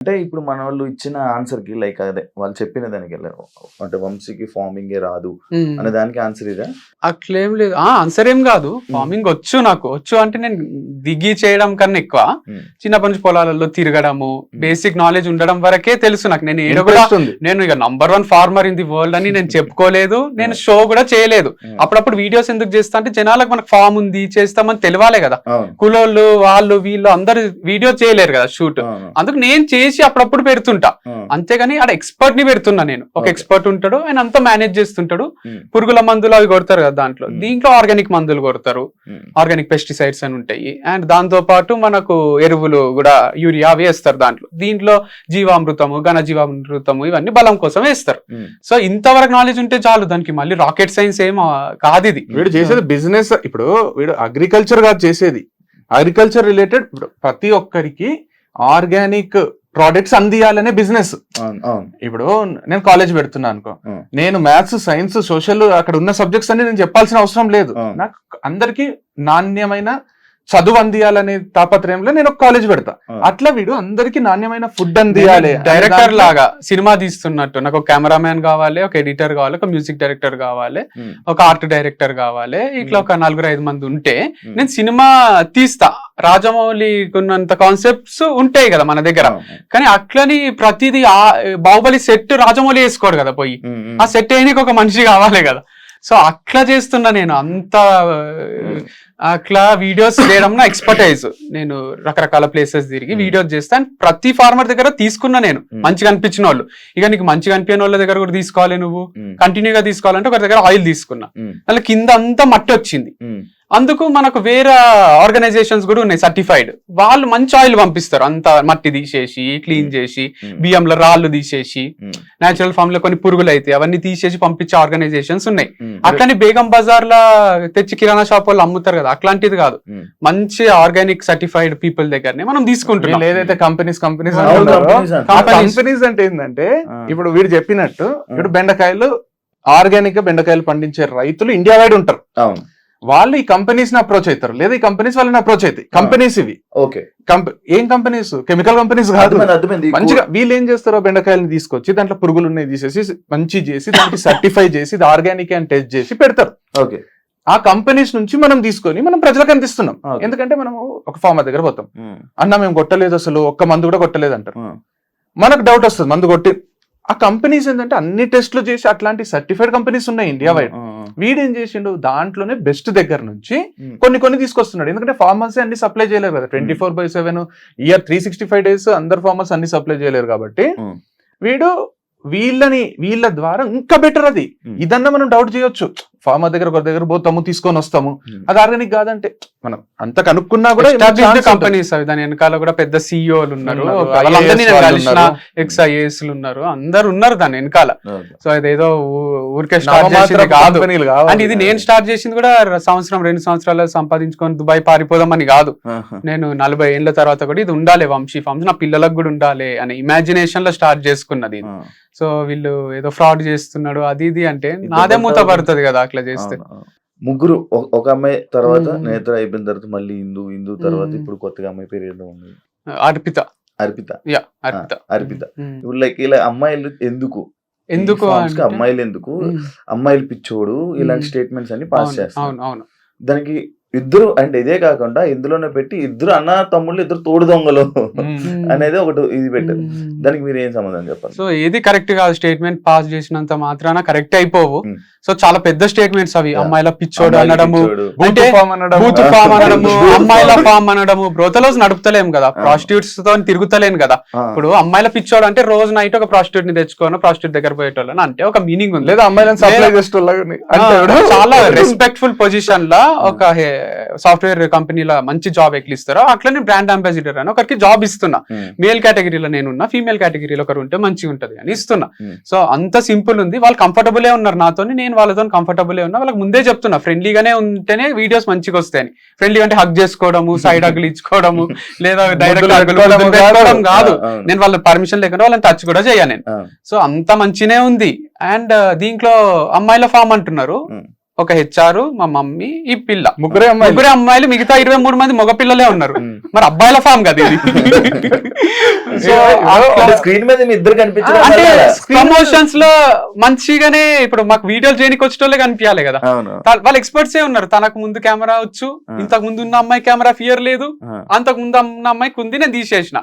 అంటే ఇప్పుడు మన వాళ్ళు ఇచ్చిన ఆన్సర్ కి లైక్ అదే వాళ్ళు చెప్పిన దానికి అంటే వంశీకి ఫార్మింగ్ రాదు అనే దానికి ఆన్సర్ ఇదా? అట్లేం లేదు. ఆన్సర్ ఏం కాదు, ఫార్మింగ్ వచ్చు, నాకు వచ్చు అంటే నేను దిగి చేయడం కన్నా ఎక్కువ చిన్నప్పటి నుంచి పొలాలలో తిరగడము, బేసిక్ నాలెడ్జ్ ఉండడం వరకే తెలుసు నాకు. నేను ఏదో కూడా నేను ఇక #1 ఫార్మర్ ఇన్ ది వరల్డ్ అని నేను చెప్పుకోలేదు, నేను షో కూడా చేయలేదు. అప్పుడప్పుడు వీడియోస్ ఎందుకు చేస్తా అంటే జనాలకు మనకు ఫామ్ ఉంది చేస్తామని తెలియాలే కదా. కులోళ్ళు వాళ్ళు వీళ్ళు అందరు వీడియో చేయలేరు కదా షూట్, అందుకు నేను చేసి అప్పుడప్పుడు పెడుతుంటా అంతేగాని అక్కడ ఎక్స్పర్ట్ ని పెడుతున్నా. నేను ఒక ఎక్స్పర్ట్ ఉంటాడు, ఆయన అంతా మేనేజ్ చేస్తుంటాడు. పురుగుల మందులు అవి కొడతారు కదా దీంట్లో ఆర్గానిక్ మందులు కొడతారు, ఆర్గానిక్ పెస్టిసైడ్స్ అని ఉంటాయి. అండ్ దాంతో పాటు మనకు ఎరువులు కూడా యూరియా వేస్తారు దీంట్లో జీవామృతము, ఘన జీవామృతము ఇవన్నీ బలం కోసం వేస్తారు. సో ఇంతవరకు నాలెడ్జ్ ఉంటే చాలు, దానికి మళ్ళీ రాకెట్ సైన్స్ ఏం కాదు. ఇది వీడు చేసేది బిజినెస్. ఇప్పుడు వీడు అగ్రికల్చర్ కాదు చేసేది, అగ్రికల్చర్ రిలేటెడ్ ప్రతి ఒక్కరికి ఆర్గానిక్ ప్రోడక్ట్స్ అందియాలనే బిజినెస్. ఇప్పుడు నేను కాలేజ్ పెడుతున్నా అనుకో, నేను మ్యాథ్స్, సైన్స్, సోషల్ అక్కడ ఉన్న సబ్జెక్ట్స్ అన్ని నేను చెప్పాల్సిన అవసరం లేదు. నాకు అందరికి నాణ్యమైన చదువు అందియాలనే తాపత్రయంలో నేను ఒక కాలేజ్ పెడతా. అట్లా వీడు అందరికి నాణ్యమైన ఫుడ్ అందియాలి. డైరెక్టర్ లాగా సినిమా తీస్తున్నట్టు నాకు ఒక కెమెరామ్యాన్ కావాలి, ఒక ఎడిటర్ కావాలి, ఒక మ్యూజిక్ డైరెక్టర్ కావాలి, ఒక ఆర్ట్ డైరెక్టర్ కావాలి. ఇట్లా ఒక 4-5 మంది ఉంటే నేను సినిమా తీస్తా. రాజమౌళికి ఉన్నంత కాన్సెప్ట్స్ ఉంటాయి కదా మన దగ్గర, కానీ అట్లని ప్రతిదీ బాహుబలి సెట్ రాజమౌళి వేసుకోడు కదా, పోయి ఆ సెట్ అయినకి ఒక మనిషి కావాలి కదా. సో అట్లా చేస్తున్నా నేను, అంత అట్లా వీడియోస్ చేయడం నా ఎక్స్పర్టైజ్. నేను రకరకాల ప్లేసెస్ తిరిగి వీడియోస్ చేస్తాను. ప్రతి ఫార్మర్ దగ్గర తీసుకున్నా నేను, మంచిగా అనిపించిన వాళ్ళు. ఇక నీకు మంచిగా అనిపించిన వాళ్ళ దగ్గర కూడా తీసుకోవాలి, నువ్వు కంటిన్యూగా తీసుకోవాలంటే ఒకరి దగ్గర ఆయిల్ తీసుకున్నా, అలా కింద అంతా మట్టి వచ్చింది. అందుకు మనకు వేరే ఆర్గనైజేషన్స్ కూడా ఉన్నాయి సర్టిఫైడ్, వాళ్ళు మంచి ఆయిల్ పంపిస్తారు. అంత మట్టి తీసేసి క్లీన్ చేసి బియ్యంలో రాళ్ళు తీసేసి నేచురల్ ఫామ్ లో కొన్ని పురుగులు అయితే అవన్నీ తీసేసి పంపించే ఆర్గనైజేషన్స్ ఉన్నాయి. అట్లని బేగం బజార్ లా తెచ్చి కిరాణా షాప్ వాళ్ళు అమ్ముతారు కదా, అట్లాంటిది కాదు. మంచి ఆర్గానిక్ సర్టిఫైడ్ పీపుల్ దగ్గరనే మనం తీసుకుంటున్నాం. ఏదైతే కంపెనీస్ అంటే ఏంటంటే ఇప్పుడు వీడు చెప్పినట్టు ఇప్పుడు బెండకాయలు ఆర్గానిక్ గా బెండకాయలు పండించే రైతులు ఇండియా వైడ్ ఉంటారు. వాళ్ళు ఈ కంపెనీస్ ని అప్రోచ్ అవుతారు, లేదా ఈ కంపెనీస్ వాళ్ళని అప్రోచ్ అవుతాయి. కంపెనీస్ ఇవి ఏం కంపెనీస్, కెమికల్ కంపెనీస్ కాదు. మంచిగా వీళ్ళు ఏం చేస్తారో బెండకాయలని తీసుకొచ్చి దాంట్లో పురుగులు ఉన్నాయి తీసేసి మంచి చేసి దానికి సర్టిఫై చేసి ఇది ఆర్గానిక్ అని టెస్ట్ చేసి పెడతారు. ఆ కంపెనీస్ నుంచి మనం తీసుకొని మనం ప్రజలకు అందిస్తున్నాం. ఎందుకంటే మనం ఒక ఫార్మర్ దగ్గర పోతాం, అన్న మేము కొట్టలేదు, అసలు ఒక్క మందు కూడా కొట్టలేదు అంటారు. మనకు డౌట్ వస్తుంది, మందు కొట్టి ఆ కంపెనీస్ ఏంటంటే అన్ని టెస్టులు చేసి అట్లాంటి సర్టిఫైడ్ కంపెనీస్ ఉన్నాయి ఇండియా వైడ్. వీడేం చేసిండు, దాంట్లోనే బెస్ట్ దగ్గర నుంచి కొన్ని తీసుకొస్తున్నాడు. ఎందుకంటే ఫార్మర్స్ అన్ని సప్లై చేయలేరు కదా, 24/7 ఇయర్ 365 days అందరు ఫార్మర్స్ అన్ని సప్లై చేయలేరు. కాబట్టి వీడు వీళ్ళ ద్వారా ఇంకా బెటర్. అది ఇదన్నా మనం డౌట్ చేయొచ్చు, ఫార్మర్ దగ్గర ఒకరి దగ్గర పోతాము తీసుకొని వస్తాము, అది ఆర్గానిక్ కాదంటే మనం అంత కనుక్కున్నా కూడా కంపెనీస్ అవి దాని వెనకాల కూడా పెద్ద సిఇఓలు ఉన్నారు, XIAS ఉన్నారు, అందరు ఉన్నారు దాని వెనకాల. సో ఇదేదో ఊరికే స్టార్ట్ చేసింది కాదు. అంటే ఇది నేను స్టార్ట్ చేసింది కూడా 1-2 సంవత్సరాలు సంపాదించుకొని దుబాయ్ పారిపోదామని కాదు. నేను 40 ఏళ్ల తర్వాత కూడా ఇది ఉండాలి, వంశీ ఫార్మ్స్ నా పిల్లలకు కూడా ఉండాలి అనే ఇమాజినేషన్ లో స్టార్ట్ చేసుకున్నది. సో వీళ్ళు ఏదో ఫ్రాడ్ చేస్తున్నాడు అది ఇది అంటే నాదే మూత పడుతుంది కదా అట్లా చేస్తే. ముగ్గురు, ఒక అమ్మాయి తర్వాత నేత్ర అయిపోయిన తర్వాత మళ్ళీ హిందూ తర్వాత ఇప్పుడు కొత్తగా అమ్మాయి పేరు ఏదో ఉంది, అర్పిత. ఇప్పుడు లైక్ ఇలా అమ్మాయిలు ఎందుకు అమ్మాయిలు ఎందుకు, అమ్మాయిలు పిచ్చోడు ఇలాంటి స్టేట్మెంట్స్ అన్ని పాస్ చేస్తారు. దానికి ఇద్దరు అంటే ఇదే కాకుండా ఇందులోనే పెట్టి ఇద్దరు అన్న తమ్ముళ్ళు, ఇద్దరు తోడు దొంగలు అనేది ఒకటి ఇది పెట్టారు. దానికి మీరు ఏం సంబంధం చెప్పాలి? సో ఏది కరెక్ట్ కాదు, స్టేట్మెంట్ పాస్ చేసినంత మాత్రాన కరెక్ట్ అయిపోవు. సో చాలా పెద్ద స్టేట్మెంట్స్ అవి, అమ్మాయిల పిచ్చోడు అనడము, అంటే బూత్ ఫామ్ అనడము, అమ్మాయిల ఫామ్ అనడము. బ్రోతలోస్ నడుపుతలేం కదా, ప్రాస్టిట్యూట్స్ తో తిరుగుతలేను కదా. ఇప్పుడు అమ్మాయిల పిచ్చోడు అంటే రోజు నైట్ ఒక ప్రాస్టిట్యూట్ ని తెచ్చుకోను, ప్రాస్టిట్యూట్ దగ్గర పోయేటోళ్ళని అంటే ఒక మీనింగ్ ఉంది. లేదా అమ్మాయిలను చాలా రెస్పెక్ట్ఫుల్ పొజిషన్ లా ఒక సాఫ్ట్వేర్ కంపెనీలో మంచి జాబ్ ఎక్కిస్తారో అట్లనే బ్రాండ్ అంబాసిడర్ అని ఒకరికి జాబ్ ఇస్తున్నా. మేల్ కేటగిరీలో నేనున్నా, ఫీమేల్ కేటగిరీలో ఒకరు ఉంటే మంచిగా ఉంటది అని ఇస్తున్నా. సో అంత సింపుల్ ఉంది. వాళ్ళు కంఫర్టబులే ఉన్నారు నాతో, నేను వాళ్ళతో కంఫర్టబులే ఉన్నా. వాళ్ళకి ముందే చెప్తున్నా ఫ్రెండ్లీగానే ఉంటేనే వీడియోస్ మంచిగా వస్తాయని. ఫ్రెండ్లీ అంటే హగ్ చేసుకోవడము, సైడ్ హగ్లు ఇచ్చుకోవడము, లేదా డైరెక్ట్ పెట్టుకోవడం కాదు. నేను వాళ్ళ పర్మిషన్ లేకుండా వాళ్ళని టచ్ కూడా చేయను నేను. సో అంత మంచినే ఉంది. అండ్ దీంట్లో అమ్మాయిల ఫామ్ అంటున్నారు, ఒక హెచ్ఆర్, మా మమ్మీ, ఈ పిల్ల, ముగ్గురే అమ్మాయిలు, మిగతా 23 మంది మగ పిల్లలే ఉన్నారు. మరి అబ్బాయిల ఫామ్ కదా ఇది. సో స్క్రీన్ మీద మీ ఇద్దరు కనిపించారు అంటే ప్రమోషన్స్ లో మంచిగానే ఇప్పుడు మాకు వీడియోలు చేయడానికి వచ్చేటోళ్ళే కనిపించాలి కదా. వాళ్ళు ఎక్స్పర్ట్స్ ఏ ఉన్నారు. తనకు ముందు కెమెరా వచ్చు, ఇంతకు ముందు ఉన్న అమ్మాయి కెమెరా ఫియర్ లేదు, అంతకు ముందు ఉన్న అమ్మాయికి ఉంది, నేను తీసేసిన.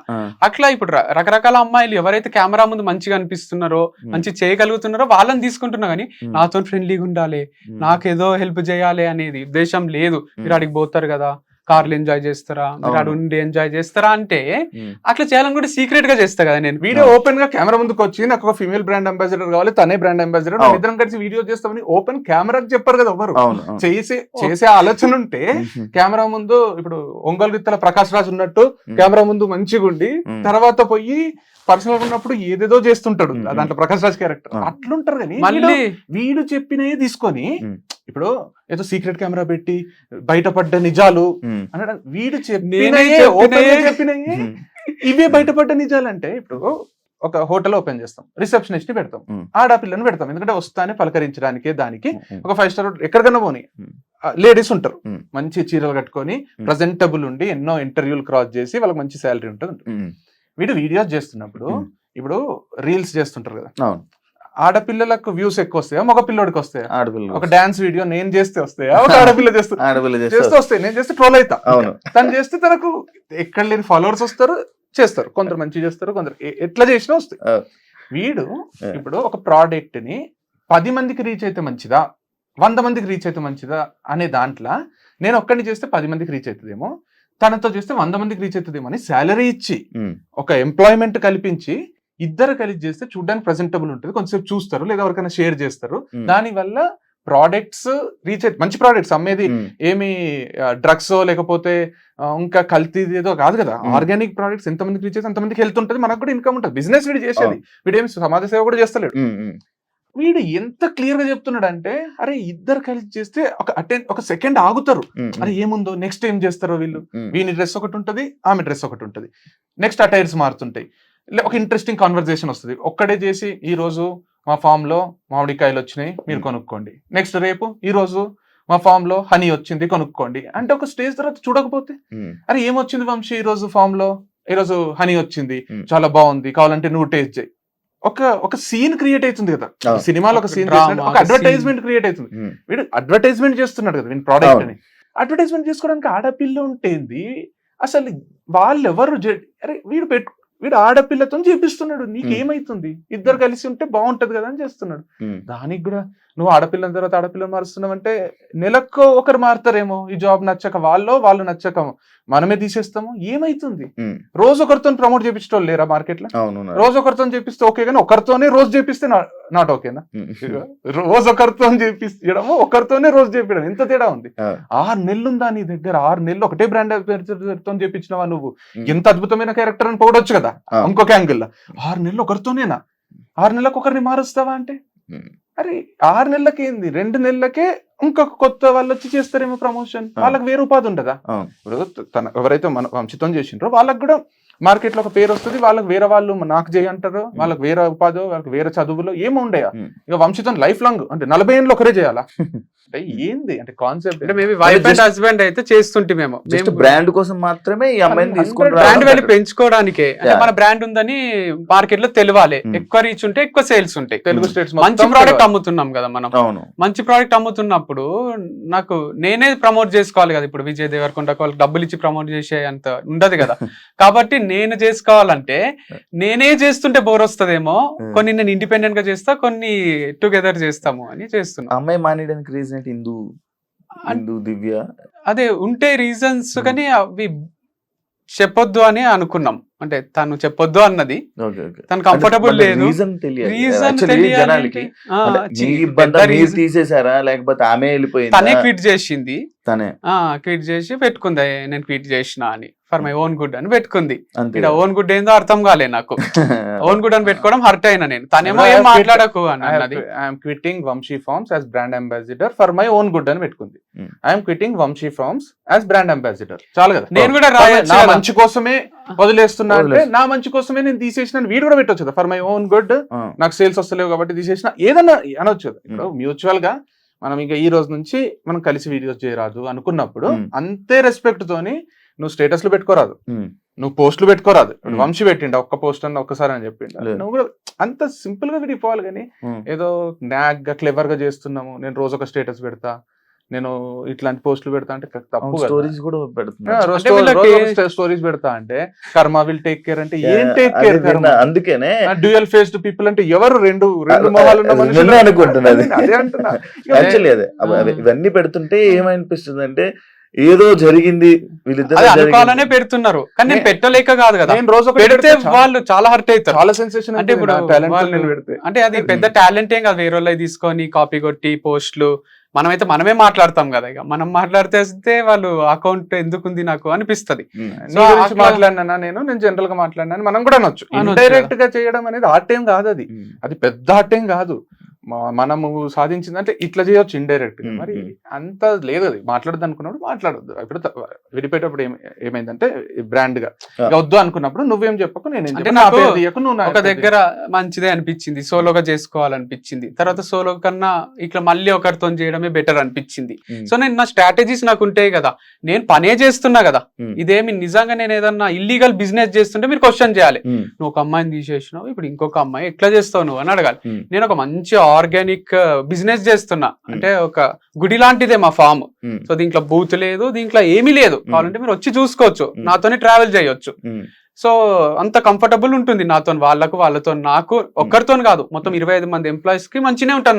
అట్లా ఇప్పుడు రకరకాల అమ్మాయిలు ఎవరైతే కెమెరా ముందు మంచిగా అనిపిస్తున్నారో, మంచి చేయగలుగుతున్నారో వాళ్ళని తీసుకుంటున్నా. కానీ నాతో ఫ్రెండ్లీగా ఉండాలి, నాకేదో హెల్ప్ చేయాలి అనేది ఉద్దేశం లేదు. మీరు అడిగి పోతారు కదా, కార్లు ఎంజాయ్ చేస్తారా, మీరు అడు ఉండి ఎంజాయ్ చేస్తారా అంటే అట్లా చేయాలని కూడా సీక్రెట్ గా చేస్తా కదా నేను. వీడియో ఓపెన్ గా కెమెరా ముందుకు వచ్చి నాకు ఒక ఫీమేల్ బ్రాండ్ అంబాసిడర్ కావాలి, తనే బ్రాండ్ అంబాసిడర్, ఇద్దరం కలిసి వీడియో చేస్తామని ఓపెన్ కెమెరాకి చెప్పారు కదా ఎవరు. చేసే ఆలోచన ఉంటే కెమెరా ముందు ఇప్పుడు ఒంగోలు గిత్తల ప్రకాష్ రాజ్ ఉన్నట్టు కెమెరా ముందు మంచిగా ఉండి తర్వాత పోయి పర్సనల్ ఉన్నప్పుడు ఏదేదో చేస్తుంటాడు దాంట్లో ప్రకాష్ రాజ్ క్యారెక్టర్ అట్లుంటారు. కానీ వీడు చెప్పినవి తీసుకొని ఇప్పుడు ఏదో సీక్రెట్ కెమెరా పెట్టి బయటపడ్డ నిజాలు అనడం, వీడు చెప్పినయే ఇవే బయటపడ్డ నిజాలు. అంటే ఇప్పుడు ఒక హోటల్ ఓపెన్ చేస్తాం, రిసెప్షనిస్ట్ ని పెడతాం, ఆడపిల్లని పెడతాం, ఎందుకంటే వస్తానే పలకరించడానికి. దానికి ఒక 5 స్టార్ ఎక్కడికన్నా పోనీ లేడీస్ ఉంటారు, మంచి చీరలు కట్టుకొని ప్రజెంటబుల్ ఉండి ఎన్నో ఇంటర్వ్యూలు క్రాస్ చేసి వాళ్ళకి మంచి శాలరీ ఉంటుంది. వీడు వీడియోస్ చేస్తున్నప్పుడు ఇప్పుడు రీల్స్ చేస్తుంటారు కదా, ఆడపిల్లలకు వ్యూస్ ఎక్కువ వస్తాయా, మగ పిల్లోడికి వస్తాయా? ఒక డాన్స్ వీడియో నేను చేస్తే వస్తాయా, ఒక ఆడపిల్ల చేస్తే వస్తాయి. నేను చేస్తే ట్రోల్ అవుతా, తను చేస్తే తనకు ఎక్కడ లేని ఫాలోవర్స్ వస్తారు, చేస్తారు. కొందరు మంచి చేస్తారు, కొందరు ఎట్లా చేసినా వస్తాయి. వీడు ఇప్పుడు ఒక ప్రోడక్ట్ ని 10 మందికి రీచ్ అయితే మంచిదా, 100 మందికి రీచ్ అయితే మంచిదా అనే దాంట్లో నేను ఒక్కడిని చేస్తే 10 మందికి రీచ్ అవుతుందేమో, తనతో చేస్తే 100 మందికి రీచ్ అవుతుందేమో అని శాలరీ ఇచ్చి ఒక ఎంప్లాయ్మెంట్ కల్పించి ఇద్దరు కలిసి చేస్తే చూడడానికి ప్రెజెంటబుల్ ఉంటుంది, కొంచెంసేపు చూస్తారు, లేదా ఎవరికైనా షేర్ చేస్తారు. దాని వల్ల ప్రోడక్ట్స్ రీచ్ అయితే మంచి ప్రోడక్ట్స్ అమ్మేది ఏమి డ్రగ్స్ లేకపోతే ఇంకా కల్తీ ఏదో కాదు కదా. ఆర్గానిక్ ప్రోడక్ట్స్ ఎంతమందికి రీచ్ అయితే అంతమందికి హెల్త్ ఉంటుంది, మనకు కూడా ఇన్కమ్ ఉంటుంది. బిజినెస్ వీడు చేసేది, వీడేమి సమాజ సేవ కూడా చేస్తలేడు. వీడు ఎంత క్లియర్ గా చెప్తున్నాడు అంటే, అరే ఇద్దరు కలిసి చేస్తే ఒక సెకండ్ ఆగుతారు, అరే ఏముందో నెక్స్ట్ ఏం చేస్తారో వీళ్ళు. వీని డ్రెస్ ఒకటి ఉంటుంది, ఆమె డ్రెస్ ఒకటి ఉంటుంది, నెక్స్ట్ అటైర్స్ మారుతుంటాయి, ఒక ఇంట్రెస్టింగ్ కాన్వర్సేషన్ వస్తుంది. ఒక్కడే చేసి ఈ రోజు మా ఫామ్ లో మామిడికాయలు వచ్చినాయి మీరు కొనుక్కోండి, నెక్స్ట్ రేపు ఈ రోజు మా ఫామ్ లో హనీ వచ్చింది కొనుక్కోండి అంటే, ఒక స్టేజ్ తర్వాత చూడకపోతే అరే ఏమొచ్చింది వంశీ ఈ రోజు ఫామ్ లో, ఈ రోజు హనీ వచ్చింది చాలా బాగుంది కావాలంటే నువ్వు టేస్ట్ చేయి. ఒక సీన్ క్రియేట్ అవుతుంది కదా సినిమాలో, ఒక సీన్ ఒక అడ్వర్టైజ్మెంట్ క్రియేట్ అవుతుంది. వీడు అడ్వర్టైజ్మెంట్ చేస్తున్నాడు కదా వీడి ప్రోడక్ట్ అని. అడ్వర్టైజ్మెంట్ చేసుకోవడానికి ఆడపిల్ల ఉంటేంది అసలు, వాళ్ళు ఎవరు? అరే వీడు ఆడపిల్లతో చేపిస్తున్నాడు, నీకేమైతుంది? ఇద్దరు కలిసి ఉంటే బాగుంటది కదా అని చేస్తున్నాడు. దానికి కూడా నువ్వు ఆడపిల్లని తర్వాత ఆడపిల్లని మారుస్తున్నావు అంటే, నెలకు ఒకరు మారుతారేమో, ఈ జాబ్ నచ్చక వాళ్ళు నచ్చక మనమే తీసేస్తాము, ఏమైతుంది? రోజు ఒకరితో ప్రమోట్ చేపించడం లేరా మార్కెట్ లో? రోజు ఒకరితో చేపిస్తే ఓకే, కానీ ఒకరితోనే రోజు చేపిస్తే నాట్ ఓకేనా? రోజు ఒకరితో చేపించడము, ఒకరితోనే రోజు చేపించడం, ఎంత తేడా ఉంది. 6 నెలలు ఉందా నీ దగ్గర? 6 నెలలు ఒకటే బ్రాండ్ తో చేపించినవా నువ్వు? ఎంత అద్భుతమైన క్యారెక్టర్ అని పోవచ్చు కదా ఇంకొక యాంగిల్ లో. 6 నెలలు ఒకరితోనేనా? 6 నెలలకు ఒకరిని మారుస్తావా అంటే, అరే 6 నెలలకి ఏంది, 2 నెలలకే ఇంకొక కొత్త వాళ్ళు వచ్చి చేస్తారేమో ప్రమోషన్, వాళ్ళకి వేరే ఉపాధి ఉండదా? ఇప్పుడు ఎవరైతే మన వంశితం చేసిండ్రో వాళ్ళకి కూడా మార్కెట్ లో ఒక పేరు వస్తుంది, వాళ్ళకి వేరే వాళ్ళు నాకు చేయి అంటారు, వాళ్ళకి వేరే ఉపాధి, వాళ్ళకి వేరే చదువులో ఏమో ఉండయా. ఇక వంశితం లైఫ్ లాంగ్ అంటే 40 ఏళ్ళు ఒకరే చేయాలా అంటే ఏంది అంటే కాన్సెప్ట్? అంటే మేబీ వైఫ్ అండ్ హస్బెండ్ అయితే చేస్తుంటే మేము బ్రాండ్ కోసం మాత్రమే ఈ అమ్మాయిని తీసుకుంటాం, బ్రాండ్ వాల్యూ పెంచుకోవడానికే. అంటే మన బ్రాండ్ ఉందని మార్కెట్ లో తెలియాలి, ఎక్కువ రీచ్ ఉంటే ఎక్కువ సేల్స్ ఉంటాయి. తెలుగు స్టేట్స్ మంచి ప్రోడక్ట్ అమ్ముతున్నాం కదా మనం, మంచి ప్రోడక్ట్ అమ్ముతున్నప్పుడు నాకు నేనే ప్రమోట్ చేసుకోవాలి కదా. ఇప్పుడు విజయ్ దేవరకొండ వాళ్ళకి డబ్బులు ఇచ్చి ప్రమోట్ చేసే అంత ఉండదు కదా. కాబట్టి నేను చేసుకోవాలంటే నేనే చేస్తుంటే బోర్ వస్తుందేమో, కొన్ని నేను ఇండిపెండెంట్ గా చేస్తా, కొన్ని టుగెదర్ చేస్తాము అని చేస్తున్నా. అమ్మాయి మానేయడానికి రీజన్ హిందూ దివ్య అదే ఉంటే రీజన్స్, కానీ అవి చెప్పొద్దు అని అనుకున్నాం. అంటే తను చెప్పొద్దు అన్నది తను కంఫర్టబుల్ లేదు, రీజన్ తెలియాలి. తీసేసారా లేకపోతే ఆమె వెళ్ళిపోయింది? తనే క్విట్ చేసింది, క్విట్ చేసి పెట్టుకుంది నేను క్విట్ చేసిన అని, ఫర్ మై ఓన్ గుడ్ అని పెట్టుకుంది. ఇక్కడ ఓన్ గుడ్ ఏందో అర్థం కాలే నాకు. ఓన్ గుడ్ అని పెట్టుకోవడం హర్ట్ అయినా నేను. తనేమో ఏం మాట్లాడకు అన్నది. I'm quitting Vamshi farms as brand ambassador for my own good అని పెట్టుకుంది. I'm quitting Vamshi farms as brand ambassador. చాలు కదా, నేను కూడా నా మంచి కోసమే వదిలేస్తున్నా అంటే, నా మంచి కోసమే నేను తీసేసిన వీడు కూడా పెట్టొచ్చు కదా, ఫర్ మై ఓన్ గుడ్ నాకు సేల్స్ వస్తలేవు కాబట్టి తీసేసిన, ఏదన్నా అనొచ్చు కదా. ఇప్పుడు మ్యూచువల్ గా మనం ఇంకా ఈ రోజు నుంచి మనం కలిసి వీడియోస్ చేయరాదు అనుకున్నప్పుడు అంతే రెస్పెక్ట్ తోని నువ్వు స్టేటస్లు పెట్టుకోరాదు, నువ్వు పోస్టులు పెట్టుకోరాదు. వంశీ పెట్టిండ ఒక్క పోస్ట్ అన్న ఒక్కసారి అని చెప్పిండ, నువ్వు కూడా అంత సింపుల్ గా విడిపోవాలి. కానీ ఏదో నాగ్ గా క్లెవర్ గా చేస్తున్నాము, నేను రోజు ఒక స్టేటస్ పెడతా, నేను ఇట్లాంటి పోస్టులు పెడతా అంటే తప్పు. స్టోరీస్ కూడా స్టోరీస్ పెడతా అంటే కర్మ విల్ టేక్ కేర్ అంటే ఏం టేక్ కేర్? అందుకనే డ్యూయల్ ఫేస్డ్ పీపుల్ అంటే ఎవరు? రెండు మొహాలు ఉన్న మనుషులు అనుకుంటున్నది. అదే అంటున్నా. యాక్చువల్లీ అదే ఇవన్నీ పెడుతుంటే ఏమనిపిస్తుంది అంటే ఏదో జరిగింది వీళ్ళిద్దరు అనుకోవాలనే పెడుతున్నారు, కానీ నేను పెట్టలేక కాదు కదా. నేను రోజు పెడితే వాళ్ళు చాలా హర్ట్ అవుతారు, చాలా సెన్సేషన్. అంటే ఇప్పుడు అంటే అది పెద్ద టాలెంట్ ఏం కాదు, వేరే వాళ్ళకి తీసుకొని కాపీ కొట్టి పోస్టులు. మనమే మాట్లాడతాం కదా, ఇక మనం మాట్లాడితే వాళ్ళు అకౌంట్ ఎందుకుంది నాకు అనిపిస్తుంది. మాట్లాడినా నేను జనరల్ గా మాట్లాడినా మనం కూడా అనొచ్చు. ఇండైరెక్ట్ గా చేయడం అనేది ఆర్ట్ ఏం కాదు, అది పెద్ద ఆర్ట్ ఏం కాదు. మనము సాధించిందంటే ఇట్లా చేయొచ్చు ఇండైరెక్ట్ గా. మరి అంత లేదు, అది మాట్లాడద్దు అనుకున్నప్పుడు మాట్లాడొద్దు. ఇప్పుడు విడిపోయేటప్పుడు ఏమైందంటే బ్రాండ్ గా వద్దు అనుకున్నప్పుడు నువ్వేం చెప్పకు, నేను ఒక దగ్గర మంచిదే అనిపించింది, సోలోగా చేసుకోవాలనిపించింది. తర్వాత సోలో కన్నా ఇట్లా మళ్ళీ ఒకరితో చేయడమే బెటర్ అనిపించింది. సో నేను నా స్ట్రాటజీస్ నాకు ఉంటాయి కదా, నేను పనే చేస్తున్నా కదా, ఇదేమి నిజంగా నేను ఏదన్నా ఇల్లీగల్ బిజినెస్ చేస్తుంటే మీరు క్వశ్చన్ చేయాలి. నువ్వు ఒక అమ్మాయిని తీసేసినావు, ఇప్పుడు ఇంకొక అమ్మాయి ఎట్లా చేస్తావు నువ్వు అని అడగాలి. నేను ఒక మంచి ఆర్గానిక్ బిజినెస్ చేస్తున్నా అంటే ఒక గుడి లాంటిదే మా ఫామ్. సో దీంట్లో బూత్ లేదు, దీంట్లో ఏమీ లేదు. కావాలంటే మీరు వచ్చి చూసుకోవచ్చు, నాతోనే ట్రావెల్ చేయొచ్చు. సో అంత కంఫర్టబుల్ ఉంటుంది నాతో, వాళ్ళతో నాకు, ఒక్కరితో కాదు, మొత్తం 25 మంది ఎంప్లాయీస్ కి మంచినే ఉంటుంది.